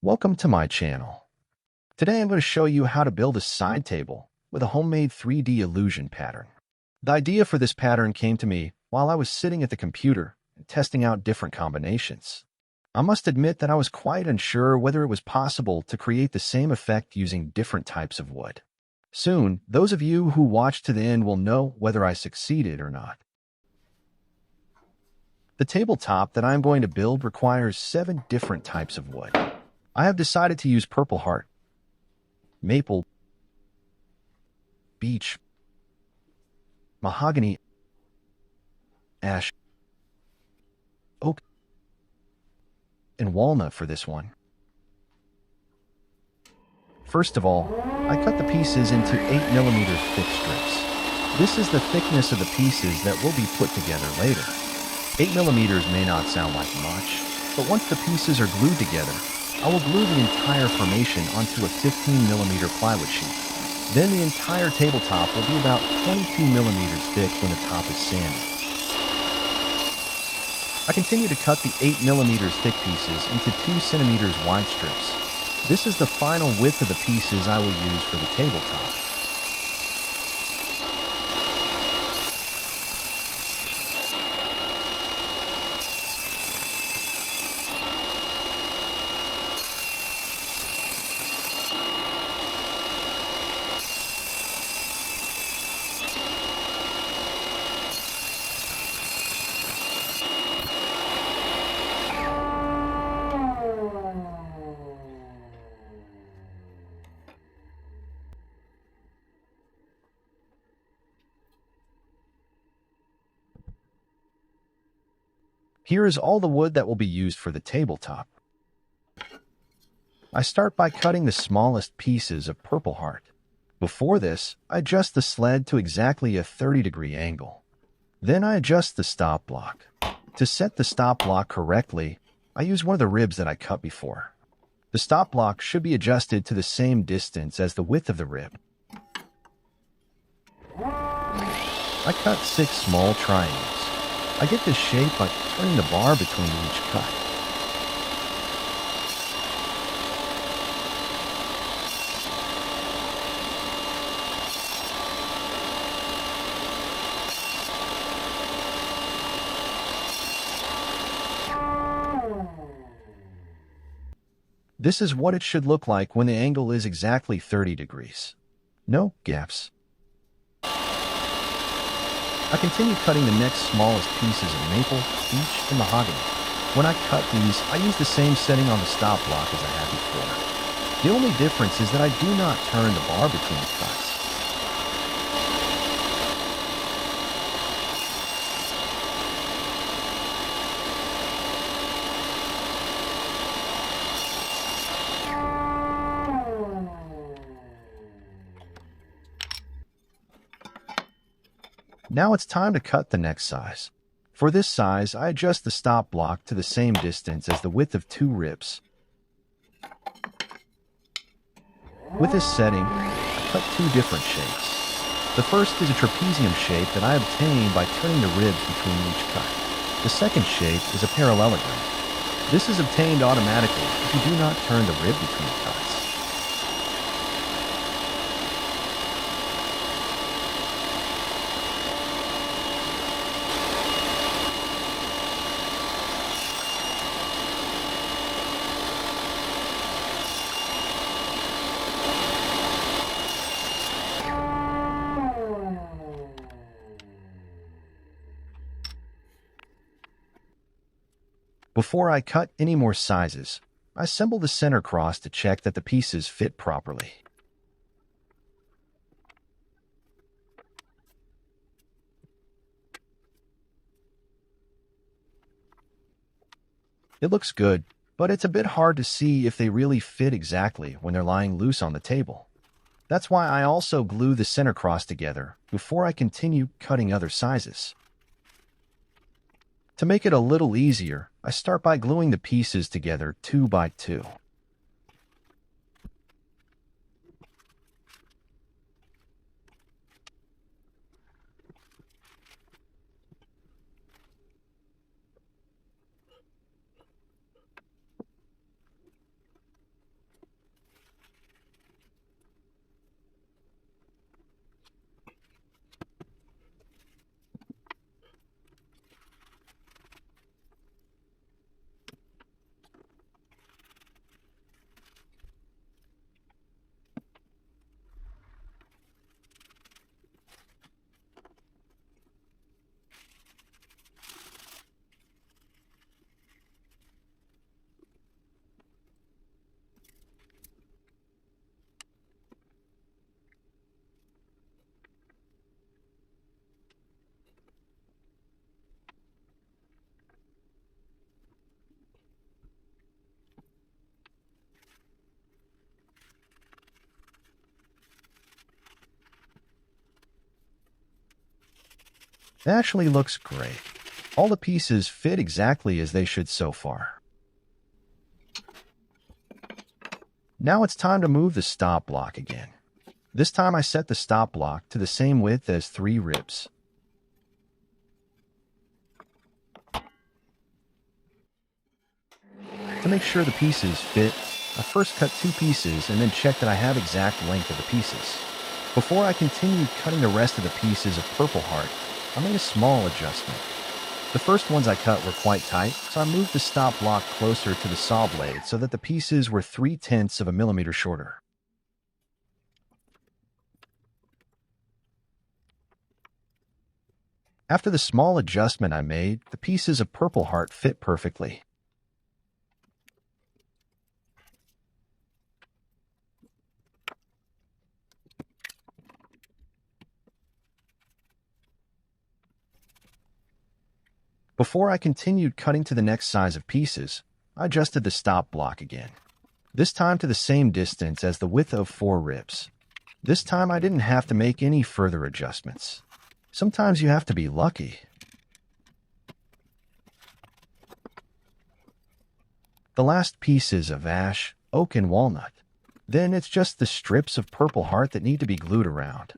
Welcome to my channel. Today I'm going to show you how to build a side table with a homemade 3D illusion pattern. The idea for this pattern came to me while I was sitting at the computer and testing out different combinations. I must admit that I was quite unsure whether it was possible to create the same effect using different types of wood. Soon, those of you who watch to the end will know whether I succeeded or not. The tabletop that I am going to build requires 7 different types of wood. I have decided to use purple heart, maple, beech, mahogany, ash, oak, and walnut for this one. First of all, I cut the pieces into 8mm thick strips. This is the thickness of the pieces that will be put together later. 8mm may not sound like much, but once the pieces are glued together, I will glue the entire formation onto a 15mm plywood sheet. Then the entire tabletop will be about 22mm thick when the top is sanded. I continue to cut the 8mm thick pieces into 2cm wide strips. This is the final width of the pieces I will use for the tabletop. Here is all the wood that will be used for the tabletop. I start by cutting the smallest pieces of purple heart. Before this, I adjust the sled to exactly a 30-degree angle. Then I adjust the stop block. To set the stop block correctly, I use one of the ribs that I cut before. The stop block should be adjusted to the same distance as the width of the rib. I cut 6 small triangles. I get this shape by turning the bar between each cut. This is what it should look like when the angle is exactly 30 degrees. No gaps. I continue cutting the next smallest pieces of maple, beech, and mahogany. When I cut these, I use the same setting on the stop block as I had before. The only difference is that I do not turn the bar between the cuts. Now it's time to cut the next size. For this size, I adjust the stop block to the same distance as the width of 2 ribs. With this setting, I cut 2 different shapes. The first is a trapezium shape that I obtained by turning the ribs between each cut. The second shape is a parallelogram. This is obtained automatically if you do not turn the rib between cuts. Before I cut any more sizes, I assemble the center cross to check that the pieces fit properly. It looks good, but it's a bit hard to see if they really fit exactly when they're lying loose on the table. That's why I also glue the center cross together before I continue cutting other sizes. To make it a little easier, I start by gluing the pieces together 2 by 2. It actually looks great. All the pieces fit exactly as they should so far. Now it's time to move the stop block again. This time I set the stop block to the same width as 3 ribs. To make sure the pieces fit, I first cut 2 pieces and then check that I have exact length of the pieces. Before I continued cutting the rest of the pieces of Purple Heart, I made a small adjustment. The first ones I cut were quite tight, so I moved the stop block closer to the saw blade so that the pieces were 0.3 of a millimeter shorter. After the small adjustment I made, the pieces of Purple Heart fit perfectly. Before I continued cutting to the next size of pieces, I adjusted the stop block again, this time to the same distance as the width of 4 ribs. This time I didn't have to make any further adjustments. Sometimes you have to be lucky. The last pieces of ash, oak, and walnut. Then it's just the strips of Purple Heart that need to be glued around.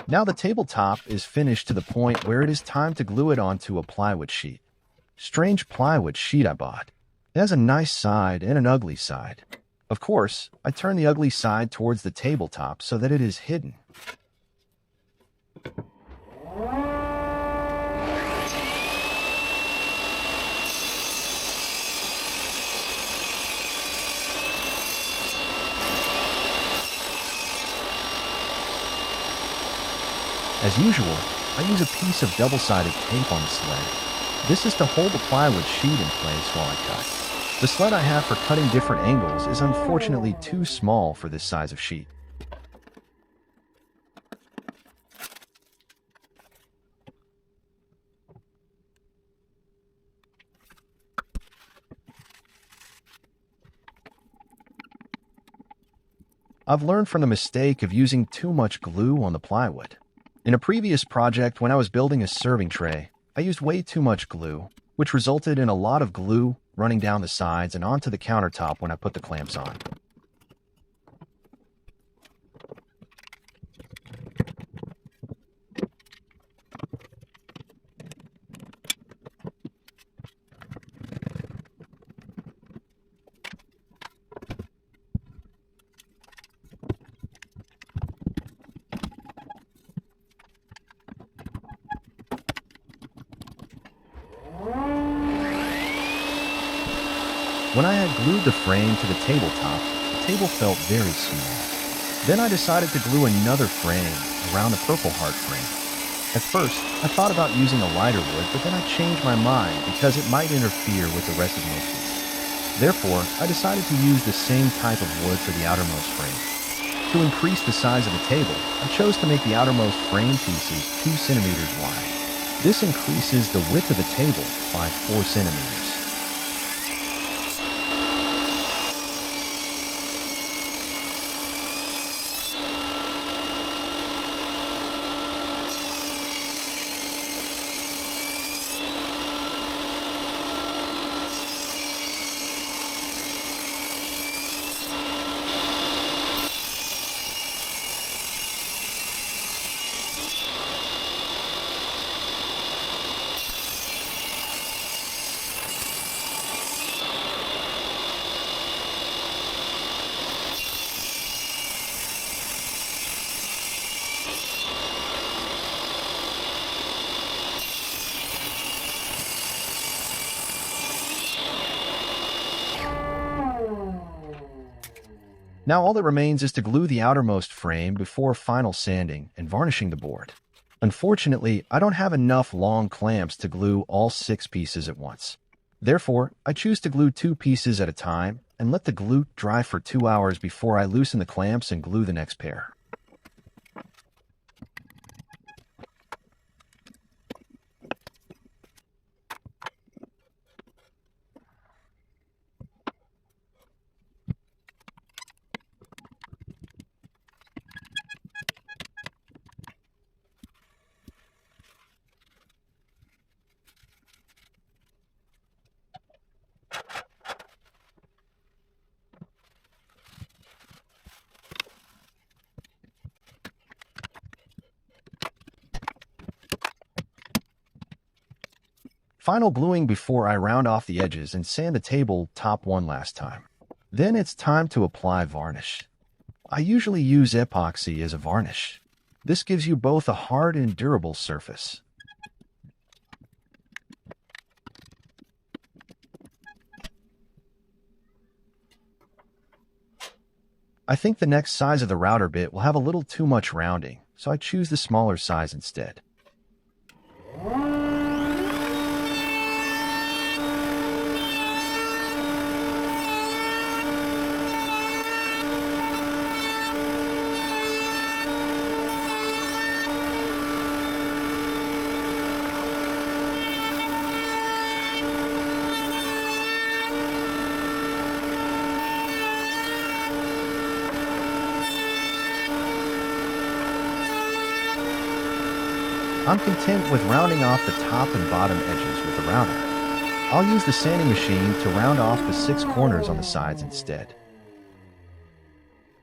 Now the tabletop is finished to the point where it is time to glue it onto a plywood sheet. Strange plywood sheet I bought. It has a nice side and an ugly side. Of course, I turn the ugly side towards the tabletop so that it is hidden. As usual, I use a piece of double-sided tape on the sled. This is to hold the plywood sheet in place while I cut. The sled I have for cutting different angles is unfortunately too small for this size of sheet. I've learned from the mistake of using too much glue on the plywood. In a previous project, when I was building a serving tray, I used way too much glue, which resulted in a lot of glue running down the sides and onto the countertop when I put the clamps on. When I had glued the frame to the tabletop, the table felt very small. Then I decided to glue another frame around the Purple Heart frame. At first, I thought about using a lighter wood, but then I changed my mind because it might interfere with the rest of the piece. Therefore, I decided to use the same type of wood for the outermost frame. To increase the size of the table, I chose to make the outermost frame pieces 2 centimeters wide. This increases the width of the table by 4 centimeters. Now all that remains is to glue the outermost frame before final sanding and varnishing the board. Unfortunately, I don't have enough long clamps to glue all 6 pieces at once. Therefore, I choose to glue 2 pieces at a time and let the glue dry for 2 hours before I loosen the clamps and glue the next pair. Final gluing before I round off the edges and sand the table top one last time. Then it's time to apply varnish. I usually use epoxy as a varnish. This gives you both a hard and durable surface. I think the next size of the router bit will have a little too much rounding, so I choose the smaller size instead. I'm content with rounding off the top and bottom edges with the router. I'll use the sanding machine to round off the 6 corners on the sides instead.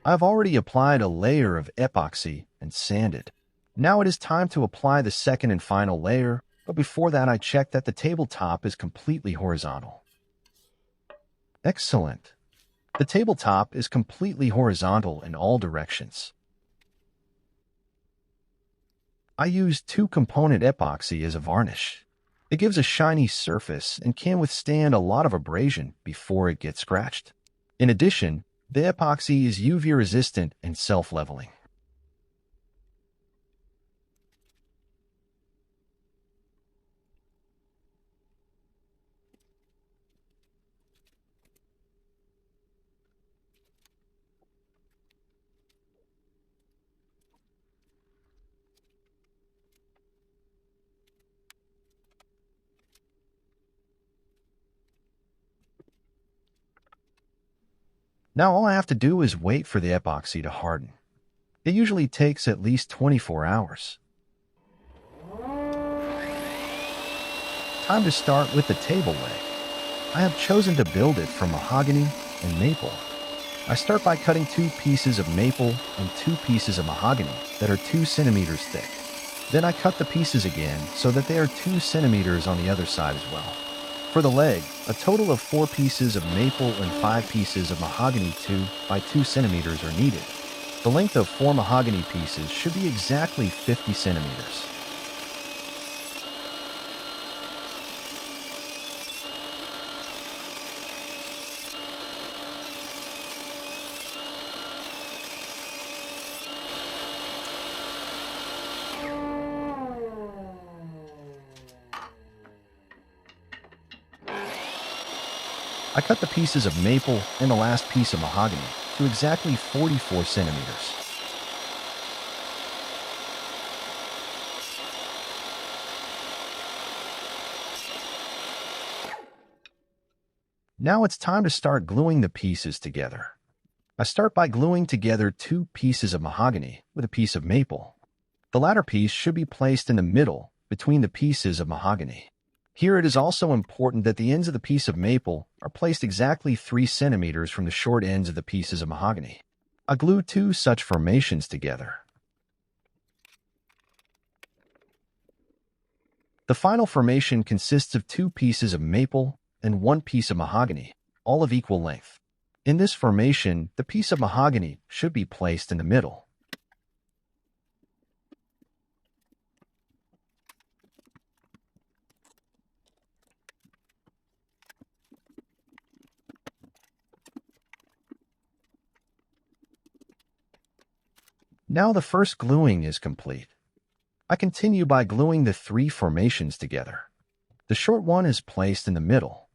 I've already applied a layer of epoxy and sanded. Now it is time to apply the second and final layer, but before that I check that the tabletop is completely horizontal. Excellent. The tabletop is completely horizontal in all directions. I use 2-component epoxy as a varnish. It gives a shiny surface and can withstand a lot of abrasion before it gets scratched. In addition, the epoxy is UV resistant and self-leveling. Now all I have to do is wait for the epoxy to harden. It usually takes at least 24 hours. Time to start with the table leg. I have chosen to build it from mahogany and maple. I start by cutting 2 pieces of maple and 2 pieces of mahogany that are 2 centimeters thick. Then I cut the pieces again so that they are 2 centimeters on the other side as well. For the leg, a total of 4 pieces of maple and 5 pieces of mahogany 2 by 2 centimeters are needed. The length of 4 mahogany pieces should be exactly 50 centimeters. I cut the pieces of maple and the last piece of mahogany to exactly 44 centimeters. Now it's time to start gluing the pieces together. I start by gluing together 2 pieces of mahogany with a piece of maple. The latter piece should be placed in the middle between the pieces of mahogany. Here it is also important that the ends of the piece of maple are placed exactly 3 centimeters from the short ends of the pieces of mahogany. I glue 2 such formations together. The final formation consists of 2 pieces of maple and 1 piece of mahogany, all of equal length. In this formation, the piece of mahogany should be placed in the middle. Now the first gluing is complete. I continue by gluing the 3 formations together. The short one is placed in the middle.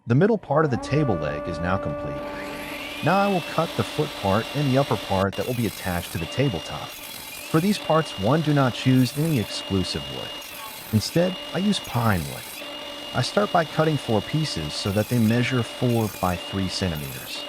The middle part of the table leg is now complete. Now I will cut the foot part and the upper part that will be attached to the tabletop. For these parts, do not choose any exclusive wood. Instead, I use pine wood. I start by cutting 4 pieces so that they measure 4 by 3 centimeters.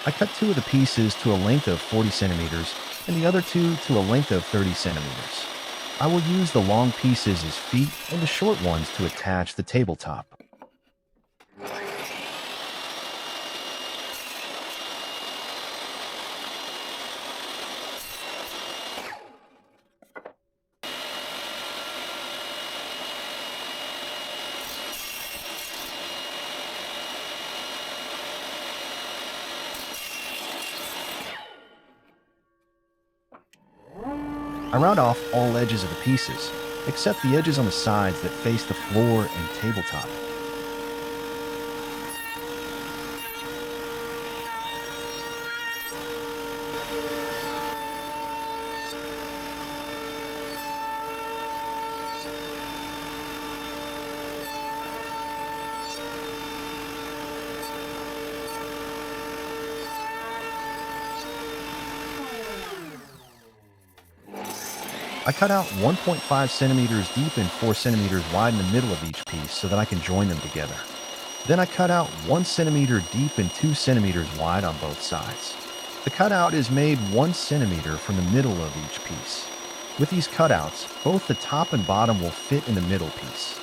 I cut 2 of the pieces to a length of 40 centimeters and the other 2 to a length of 30 centimeters. I will use the long pieces as feet and the short ones to attach the tabletop. I round off all edges of the pieces, except the edges on the sides that face the floor and tabletop. I cut out 1.5 centimeters deep and 4 centimeters wide in the middle of each piece so that I can join them together. Then I cut out 1 centimeter deep and 2 centimeters wide on both sides. The cutout is made 1 centimeter from the middle of each piece. With these cutouts, both the top and bottom will fit in the middle piece.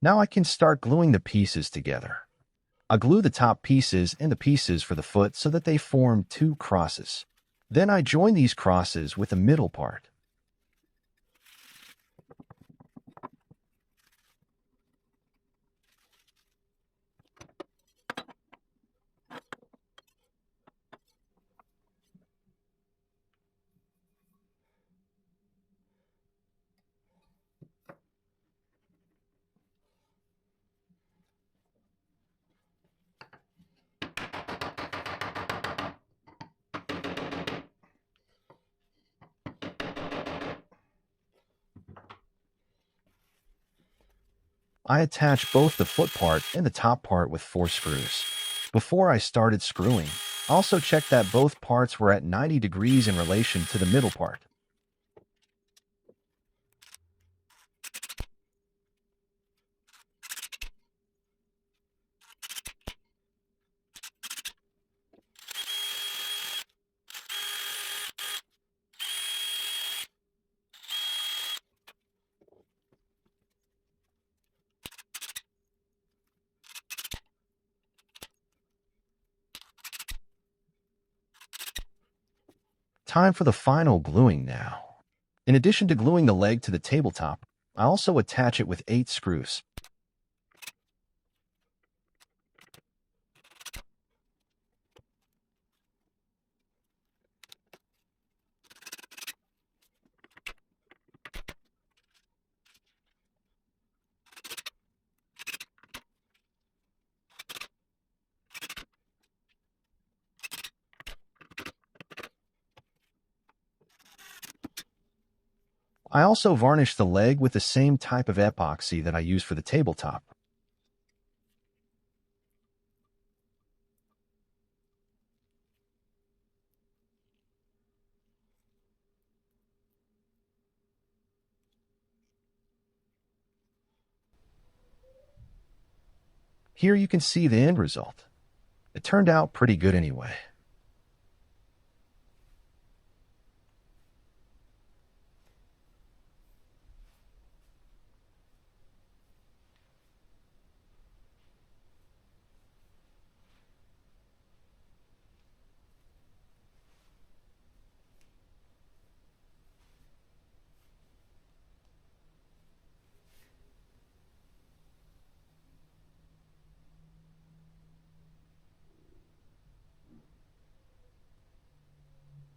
Now I can start gluing the pieces together. I glue the top pieces and the pieces for the foot so that they form 2 crosses. Then I join these crosses with the middle part. I attach both the foot part and the top part with 4 screws. Before I started screwing, I also checked that both parts were at 90 degrees in relation to the middle part. Time for the final gluing now. In addition to gluing the leg to the tabletop, I also attach it with 8 screws. I also varnish the leg with the same type of epoxy that I use for the tabletop. Here you can see the end result. It turned out pretty good anyway.